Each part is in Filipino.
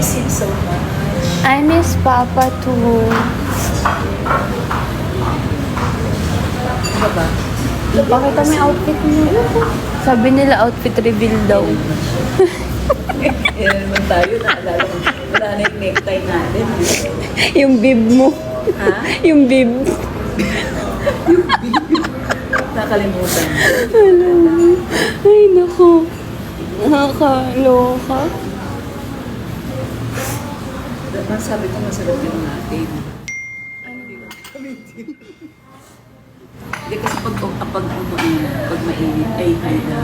miss him so much. I miss Papa too. Ano ba? Pakita mo yung outfit mo. Sabi nila outfit reveal daw. Yan naman tayo, naalala ko. Wala na yung necktie natin. Yung bib mo. Ha? Yung bib. Nakalimutan. Ay, naku. Nakakaloka. Sabi ko masarap yung natin. Hindi kasi pag mainit, ay hindi na.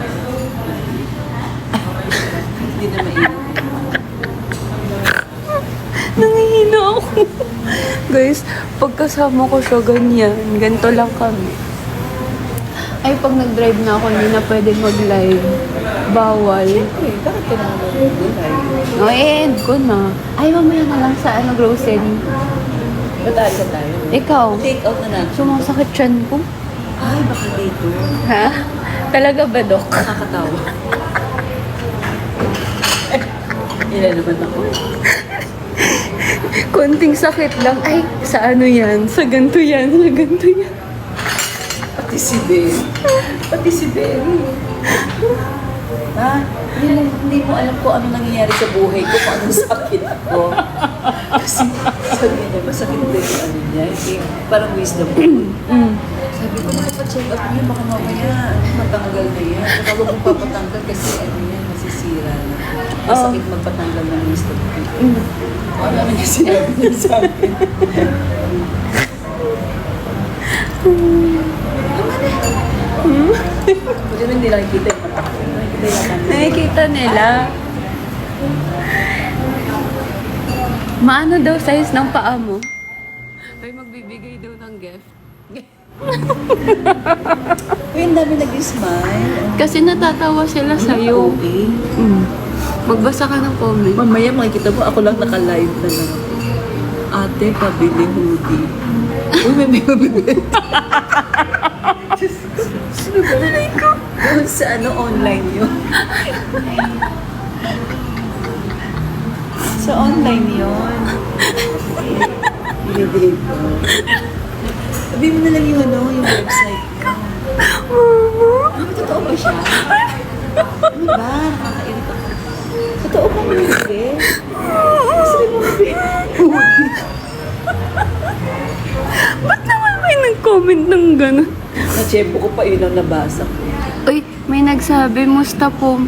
Hindi na mainit. Nangihina ako. Guys, pagkasama ko siya ganyan. Ganito lang kami. Ay, pag nag-drive na ako, hindi na pwede mag-live. Bawal. Eh, bakit ka naman mag-live? O, end ko na. Ay, mamaya na lang sa grocery. Bataan ka tayo. Ikaw, Take out na natin. sumasakit tiyan ko. Ay, baka dito. Ha? Talaga ba, Dok? Nakakatawa. Ilan naman ako. Konting sakit lang. Ay, sa ano yan? Sa ganito yan. Sa ganito yan. Pati si Ben. Pati si Ben. Ha? Hindi mo alam kung ano nangyayari sa buhay ko, kung anong sakit ko. Kasi sabi niya, masakit din yung ano niya. Parang wisdom ko. Sabi ko, makapacheck up niyo, baka mamaya matanggal na yan. Saka huwag mong papatanggal kasi ano yan, masisira na. Masakit magpatanggal ng wisdom ko. Ano niya sinabi niya sa akin? Hindi na nila nakikita yung mata ko. Nakikita nila. Maano daw size ng paa mo? Ay, magbibigay daw ng gift. Uy, ang dami nag-smile. Kasi natatawa sila sa'yo. Okay. Magbasa ka ng comment. Mamaya makikita mo, ako lang naka-live na lang. Ate, pabili hoodie. Uy, may mabibili. Diyos ko. Sino ko? Doon sa ano, online yun. Sa online yun. Binibili ko. Sabi mo na lang yung ano, yung website ko. Totoo ba siya? Ano ba? Nakakairita ko. Totoo ba mo hindi? Sabi mo hoodie. Ba't naman may nag-comment ng gano'n? Na-chepo ko pa yun ang nabasa ko. Uy, may nagsabi, musta po,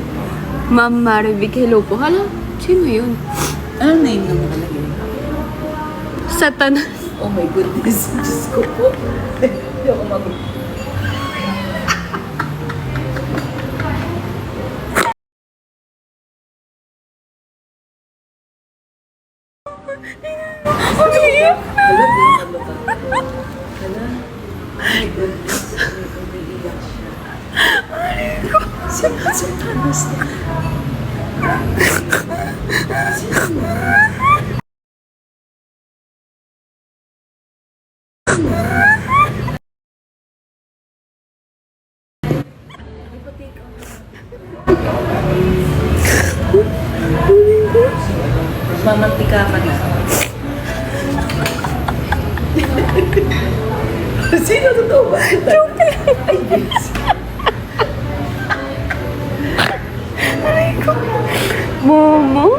Ma'am Marivic, hello po. Hala, sino yun? Ano name na nakalagay? Satanas. Oh my goodness. Diyos ko po. Hindi ako Umiiyak na. Hala, di ano ka. Hala. Oh my goodness. Umiiyak siya. Si Thanos na. Mamantika ka na. Sino totoo ba? Joke lang. Ay, yes. Momo?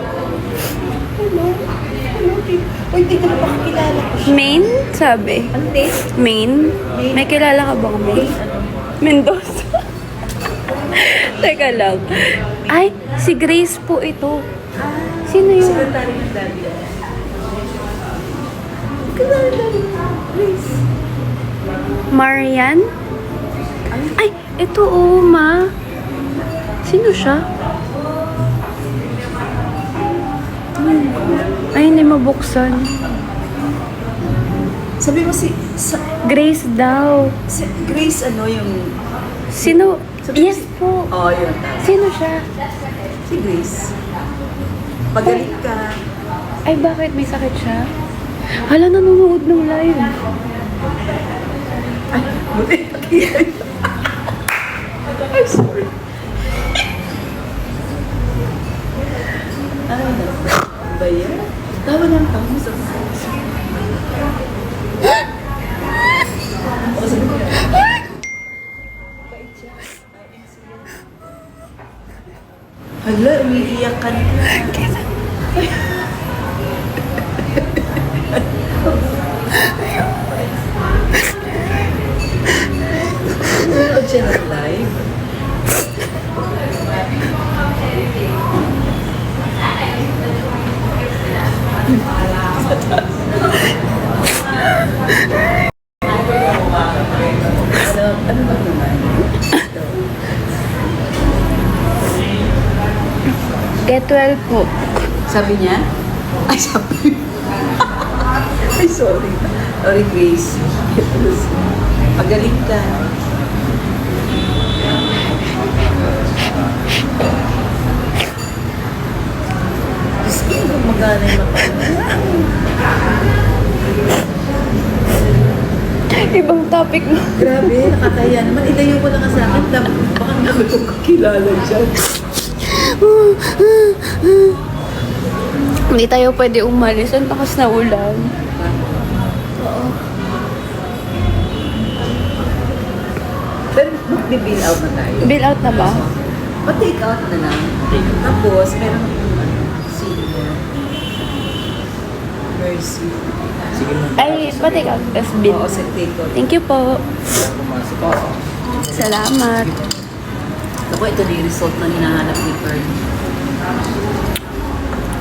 Uy, di ko na makakilala ko siya. Main? Sabi. Ano name? Main? May kilala ka bang Main? Mendoza. Teka lang. Ay, si Grace po ito. Sino yun? Secretary ng daddy. Kilala daddy. Please. Marian? Ay, ito oh, ma. Sino siya? Ay, hindi mabuksan. Sabi mo Grace daw. si Grace ano yung... Sino? Sabi Yes po. Oh, yun. Sino siya? Si Grace. Pagaling ka. Ay, bakit? May sakit siya? Hala, nanonood ng live. Ay, buti. I'm sorry. Ano na? ba yan? Tawa ng tawa mo sa O, sabi ko, bait siya. Hala, umiiyak ka na. Nanood siya ng live. Ano ba naman? Get well po. Sabi niya? Ay, sabi. Ay, sorry. Sorry, Grace. Pagaling ka. Diyos ko, magana yung mata. Ibang topic mo. Grabe, nakakaya naman. Ilayo ko na nga sa akin. Baka naman kong kakilala dyan. Hindi tayo pwede umalis. Ang takas na ulan. Oo. Pero mag-bill out na tayo. Bill out na ba? Pa-take out na lang. Tapos, meron senior. Mercy. Sige mo. Ay, pati ka. Tapos bill. Oo, sa take out. Thank you po. Pumasok ako. Salamat. Ako, ito na yung result na hinahanap ni Pearl.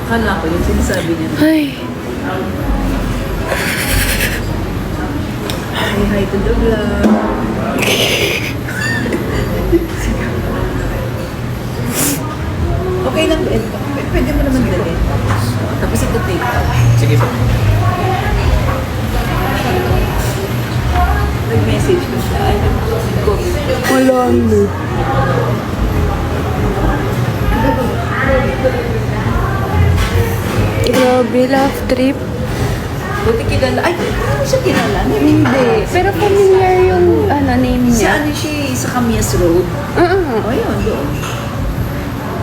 Akala ko yung sinasabi niya. Ay. Say hi to the vlog. Okay lang ba ito? Pwede mo naman dalhin. Tapos ito take out. Sige po. Nag-message ko siya. Ay, nag-comment. Wala na. Grabe, love trip. Buti kilala. Ay, hindi mo siya kilala. Hindi. Pero familiar yung name Sa niya. ano siya eh, sa Camias Road. Uh-uh. O yun, doon.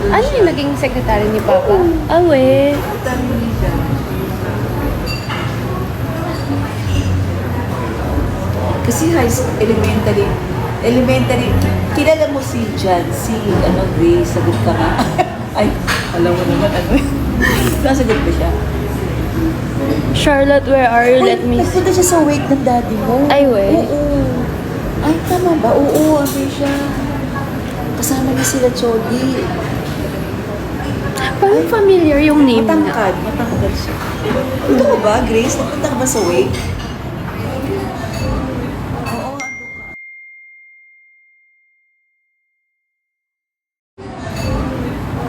Ano yung naging secretary ni Papa? Awe. Dami niya. Kasi high school, elementary, kilala mo si Jan, si Grace, sagot ka nga. Ay, alam mo naman, nasagot ba siya? Charlotte, where are you? Let me see. Nagpunta siya sa wake ng daddy mo. Ay, we. Oo. Ay, tama ba? Oo, ano siya. Kasama niya sila Chody. Parang familiar yung name niya. Matangkad siya. Ito ko ba, Grace? Nagpunta ka ba sa wake?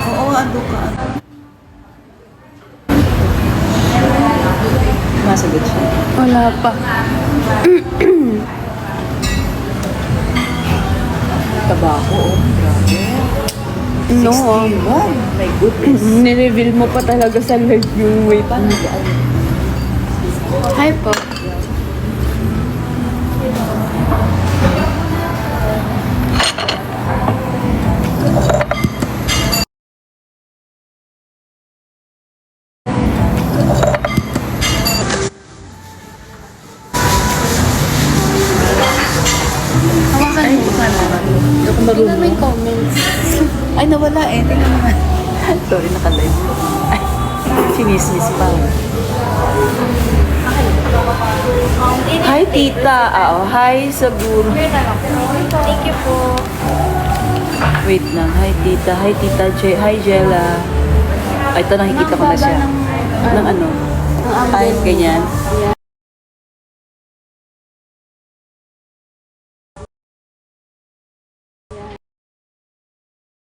Oo, ando ka. Oo, ando ka. Masagot siya. Wala pa. Tabako, oh. Grabe. No. 61. My goodness. Nireveal mo pa talaga sa live yung weight. Paano yan? Hi po. Hawakan Ay, mo. paano? Hindi ako Tingnan mo marunong. yung comments. Ay, nawala eh. Tingnan mo nga. Sorry, nakalive. Ay, sinismis pa. Hi, tita. Hi, Sabur. Thank you po. Wait lang. Hi, tita. Hi, tita. Hi, Jella. Ay, ito nakikita ko na siya. Ng ano? Ang Ay, ganyan. Yeah.